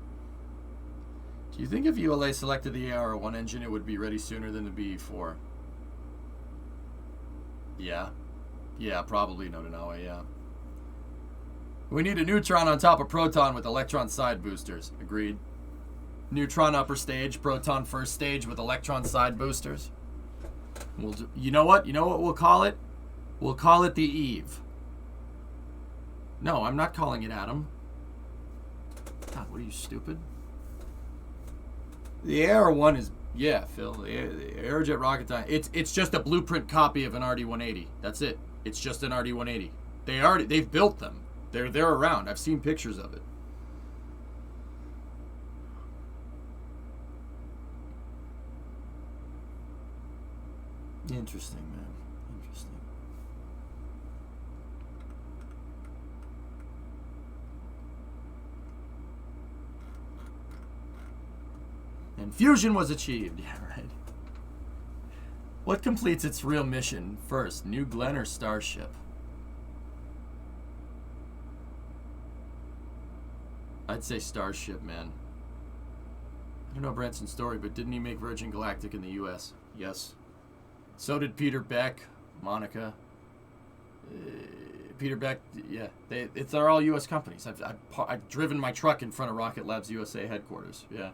Do you think if ULA selected the AR-1 engine, it would be ready sooner than the BE-4? Yeah. Yeah, probably, Nodanawa, yeah. We need a neutron on top of proton with electron side boosters. Agreed. Neutron upper stage, proton first stage with electron side boosters. We'll do, you know what? You know what we'll call it? We'll call it the Eve. No, I'm not calling it Adam. God, what are you, stupid? The AR-1 is, yeah, Phil, the Aerojet Rocketdyne. It's just a blueprint copy of an RD-180. That's it. It's just an RD-180. They've built them. They're around. I've seen pictures of it. Interesting, man. Interesting. And fusion was achieved. Yeah, right. What completes its real mission first, New Glenn or Starship? I'd say Starship, man. I don't know Branson's story, but didn't he make Virgin Galactic in the U.S.? Yes. So did Peter Beck, Monica. Peter Beck, yeah. They're all U.S. companies. I've driven my truck in front of Rocket Labs USA headquarters. Yeah.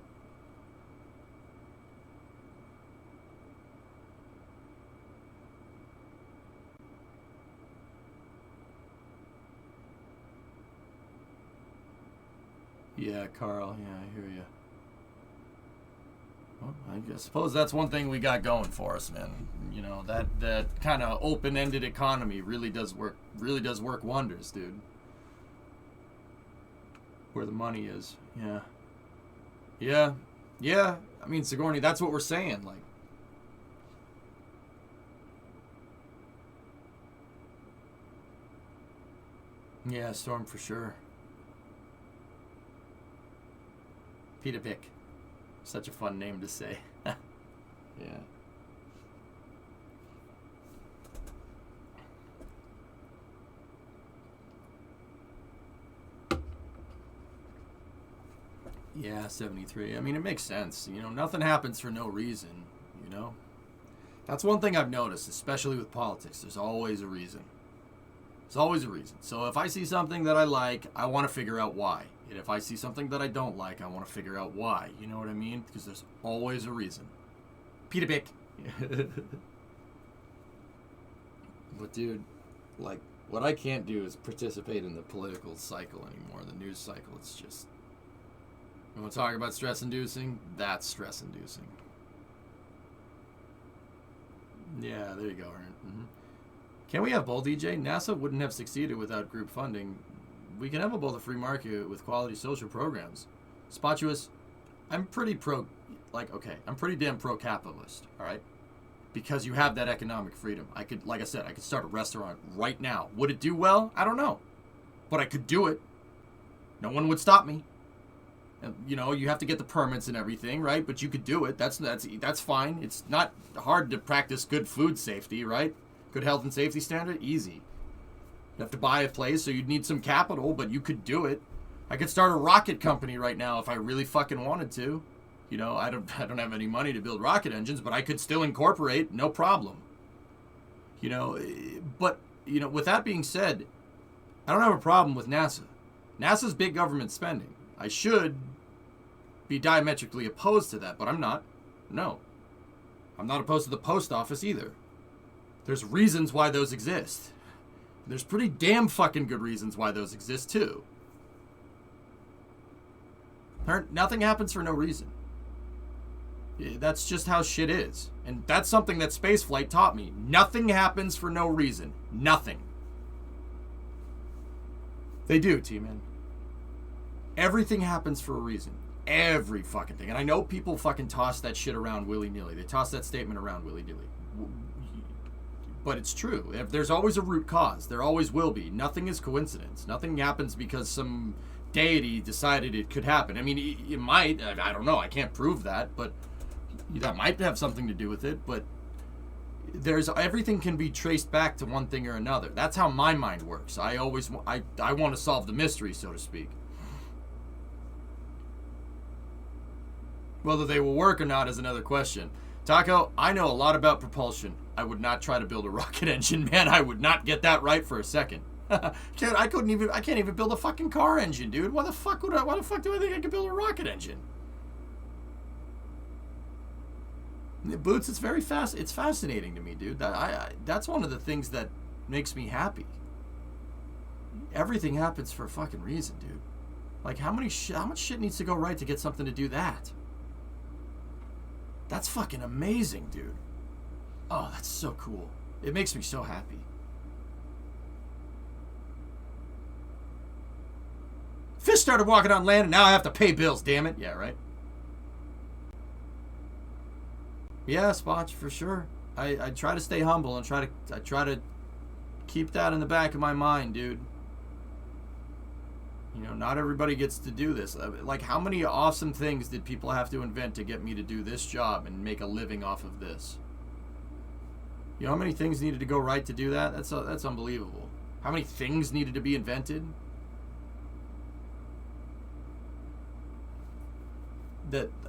Yeah, Carl. Yeah, I hear you. Well, I suppose that's one thing we got going for us, man. You know, that kind of open-ended economy really does work wonders, dude. Where the money is. Yeah. Yeah. Yeah. I mean, Sigourney, that's what we're saying, like. Yeah, Storm for sure. Peter Vick. Such a fun name to say. Yeah. Yeah, 73. I mean, it makes sense. You know, nothing happens for no reason, you know? That's one thing I've noticed, especially with politics. There's always a reason. There's always a reason. So if I see something that I like, I want to figure out why. And if I see something that I don't like, I want to figure out why. You know what I mean? Because there's always a reason. Peter Bick. But dude, like, what I can't do is participate in the political cycle anymore, the news cycle. It's just, you want to talk about stress-inducing? That's stress-inducing. Yeah, there you go, Aaron. Mm-hmm. Can we have both, DJ? NASA wouldn't have succeeded without group funding. We can have both a free market with quality social programs. Spotuous, I'm pretty I'm pretty damn pro-capitalist, all right? Because you have that economic freedom. I could, like I said, I could start a restaurant right now. Would it do well? I don't know. But I could do it. No one would stop me. And, you know, you have to get the permits and everything, right? But you could do it. That's fine. It's not hard to practice good food safety, right? Good health and safety standard, easy. You have to buy a place, so you'd need some capital, but you could do it. I could start a rocket company right now if I really fucking wanted to. You know, I don't have any money to build rocket engines, but I could still incorporate, no problem. You know, but, you know, with that being said, I don't have a problem with NASA. NASA's big government spending. I should be diametrically opposed to that, but I'm not. No. I'm not opposed to the post office either. There's reasons why those exist. There's pretty damn fucking good reasons why those exist, too. Nothing happens for no reason. That's just how shit is. And that's something that spaceflight taught me. Nothing happens for no reason. Nothing. They do, T-Man. Everything happens for a reason. Every fucking thing. And I know people fucking toss that shit around willy-nilly. They toss that statement around willy-nilly. But it's true. If there's always a root cause. There always will be. Nothing is coincidence. Nothing happens because some deity decided it could happen. I mean, it might. I don't know. I can't prove that. But that might have something to do with it. But everything can be traced back to one thing or another. That's how my mind works. I want to solve the mystery, so to speak. Whether they will work or not is another question. Taco, I know a lot about propulsion. I would not try to build a rocket engine, man. I would not get that right for a second. I can't even build a fucking car engine, dude. Why the fuck do I think I could build a rocket engine? Boots, it's very fast. It's fascinating to me, dude. That's one of the things that makes me happy. Everything happens for a fucking reason, dude. Like, how much shit needs to go right to get something to do that? That's fucking amazing, dude. Oh, that's so cool. It makes me so happy. Fish started walking on land and now I have to pay bills, damn it. Yeah, right? Yeah, Spotch, for sure. I try to stay humble and I try to keep that in the back of my mind, dude. You know, not everybody gets to do this. Like, how many awesome things did people have to invent to get me to do this job and make a living off of this? You know how many things needed to go right to do that? That's unbelievable. How many things needed to be invented?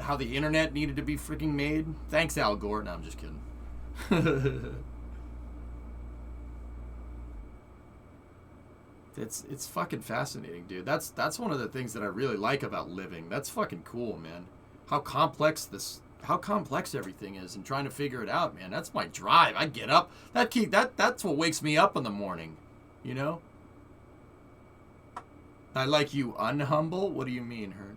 How the internet needed to be freaking made? Thanks, Al Gore. No, I'm just kidding. It's fucking fascinating, dude. That's one of the things that I really like about living. That's fucking cool, man. How complex everything is and trying to figure it out, man. That's my drive. I get up. That's what wakes me up in the morning, you know? I like you unhumble? What do you mean, Hurt?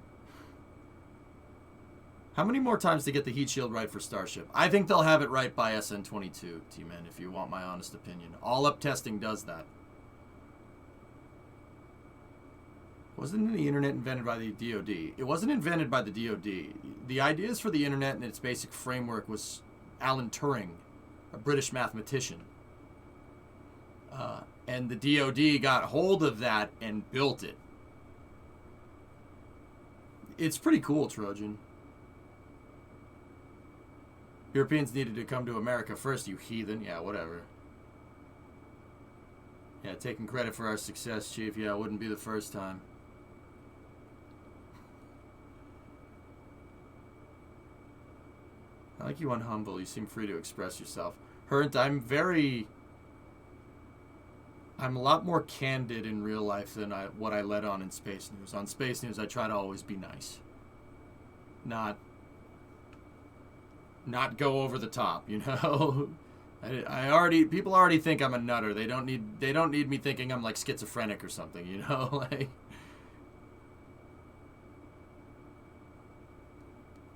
How many more times to get the heat shield right for Starship? I think they'll have it right by SN22, T-Man, if you want my honest opinion. All-up testing does that. Wasn't the internet invented by the DoD? It wasn't invented by the DoD. The ideas for the internet and its basic framework was Alan Turing, a British mathematician. And the DoD got hold of that and built it. It's pretty cool, Trojan. Europeans needed to come to America first, you heathen. Yeah, whatever. Yeah, taking credit for our success, Chief. Yeah, it wouldn't be the first time. I like you unhumble. You seem free to express yourself. Hernt, I'm I'm a lot more candid in real life than what I let on in Space News. On Space News, I try to always be nice. Not go over the top, you know? People already think I'm a nutter. They don't need me thinking I'm like schizophrenic or something, you know? Like,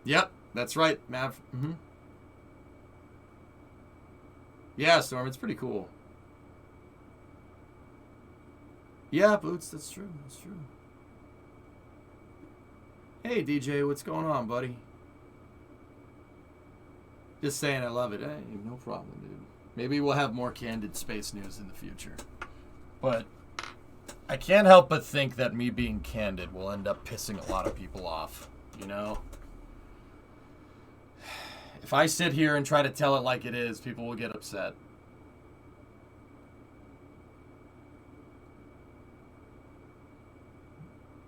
yep, that's right, Mav. Mm-hmm. Yeah, Storm, it's pretty cool. Yeah, Boots, that's true. That's true. Hey, DJ, what's going on, buddy? Just saying I love it. Hey, no problem, dude. Maybe we'll have more candid Space News in the future. But I can't help but think that me being candid will end up pissing a lot of people off, you know? If I sit here and try to tell it like it is, people will get upset.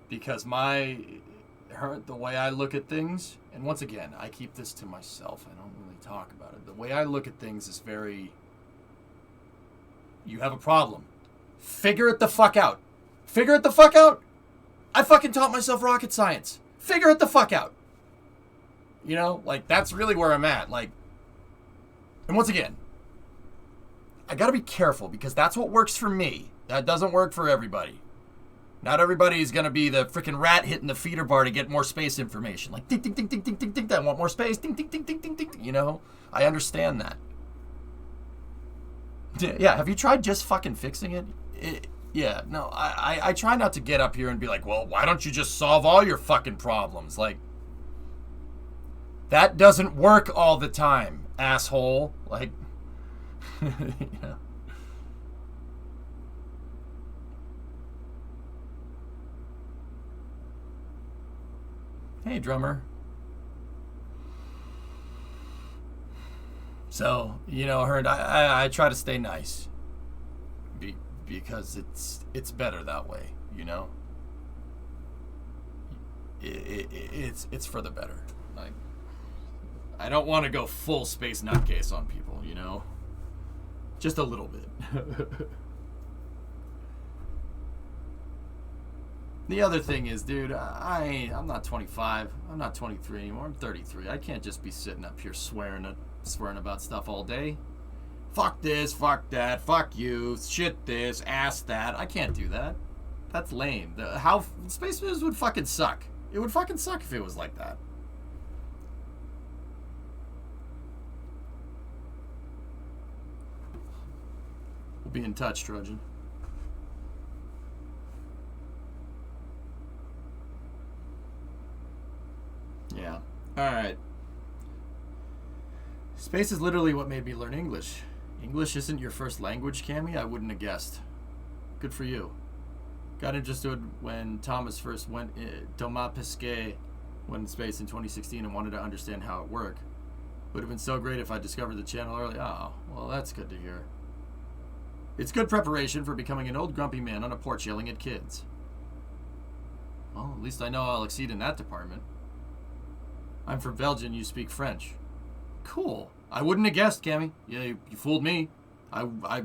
Because the way I look at things, and once again, I keep this to myself. I don't really talk about it. The way I look at things is very, you have a problem. Figure it the fuck out. Figure it the fuck out. I fucking taught myself rocket science. Figure it the fuck out. You know, like, that's really where I'm at. Like, and once again, I gotta be careful because that's what works for me. That doesn't work for everybody. Not everybody is going to be the freaking rat hitting the feeder bar to get more space information. Like, ding, ding, ding, ding, ding, ding, ding, I want more space. Ding, ding, ding, ding, ding, ding. You know? I understand that. Yeah, have you tried just fucking fixing it? Yeah, no, I try not to get up here and be like, well, why don't you just solve all your fucking problems? Like, that doesn't work all the time, asshole. Like, yeah. Hey, drummer. So, you know, Hearn, I try to stay nice. Because it's better that way, you know? It's for the better. Like, I don't want to go full space nutcase on people, you know? Just a little bit. The other thing is, dude, I'm not 25. I'm not 23 anymore. I'm 33. I can't just be sitting up here swearing about stuff all day. Fuck this, fuck that, fuck you, shit this, ass that. I can't do that. That's lame. How Space News would fucking suck. It would fucking suck if it was like that. We'll be in touch, Trojan. Yeah. Alright. Space is literally what made me learn English. English isn't your first language, Cammy? I wouldn't have guessed. Good for you. Got interested when Thomas first went Thomas Pesquet went in space in 2016 and wanted to understand how it worked. Would have been so great if I discovered the channel early. Oh, well, that's good to hear. It's good preparation for becoming an old grumpy man on a porch yelling at kids. Well, at least I know I'll exceed in that department. I'm from Belgium, you speak French. Cool. I wouldn't have guessed, Cammy. Yeah, you fooled me. I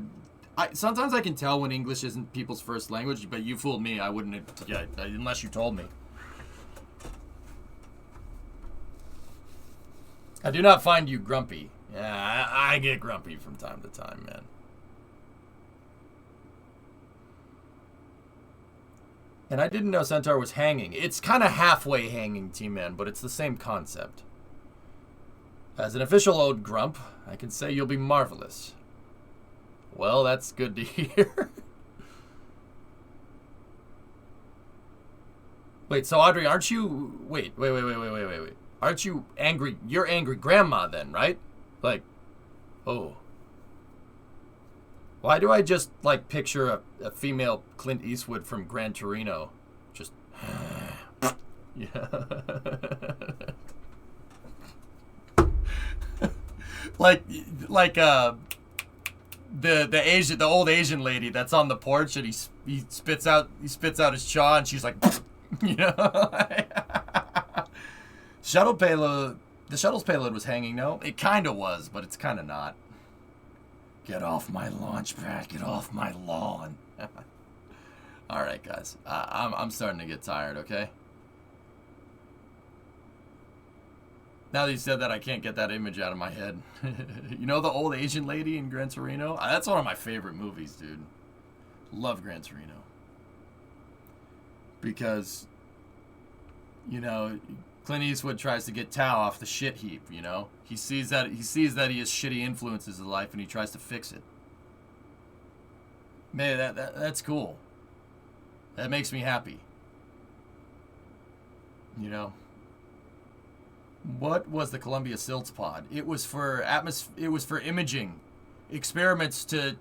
sometimes I can tell when English isn't people's first language, but you fooled me. I wouldn't have, yeah, unless you told me. I do not find you grumpy. Yeah, I get grumpy from time to time, man. And I didn't know Centaur was hanging. It's kind of halfway hanging, T-Man, but it's the same concept. As an official old grump, I can say you'll be marvelous. Well, that's good to hear. Wait, so Audrey, aren't you... Wait. Aren't you angry? You're angry grandma then, right? Like, oh. Why do I just, like, picture a female Clint Eastwood from Gran Torino? Just... yeah. the old Asian lady that's on the porch and he spits out his jaw and she's like, you know. The shuttle's payload was hanging. No, it kind of was, but it's kind of not. Get off my launch pad. Get off my lawn. All right, guys. I'm starting to get tired, okay? Now that you said that, I can't get that image out of my head. You know the old Asian lady in Gran Torino? That's one of my favorite movies, dude. Love Gran Torino. Because, you know, Clint Eastwood tries to get Tao off the shit heap, you know? He sees that he has shitty influences in life and he tries to fix it. Man, that's cool. That makes me happy. You know? What was the Columbia Silts pod? It was for it was for imaging, experiments to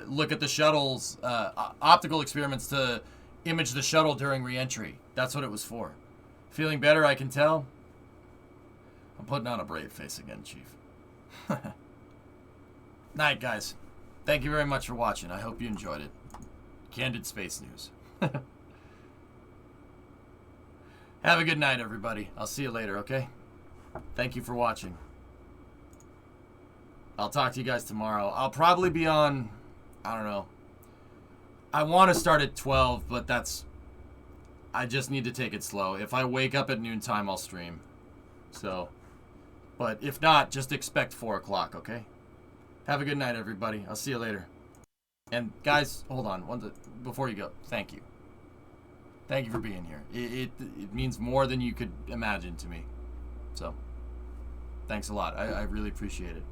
look at the shuttles, optical experiments to image the shuttle during re-entry. That's what it was for. Feeling better, I can tell. I'm putting on a brave face again, Chief. Night, guys. Thank you very much for watching. I hope you enjoyed it. Candid Space News. Have a good night, everybody. I'll see you later, okay? Thank you for watching. I'll talk to you guys tomorrow. I'll probably be on, I don't know. I want to start at 12, but I just need to take it slow. If I wake up at noontime, I'll stream. So, but if not, just expect 4 o'clock, okay? Have a good night, everybody. I'll see you later. And guys, hold on. Before you go, thank you. Thank you for being here. It means more than you could imagine to me. So, thanks a lot. I really appreciate it.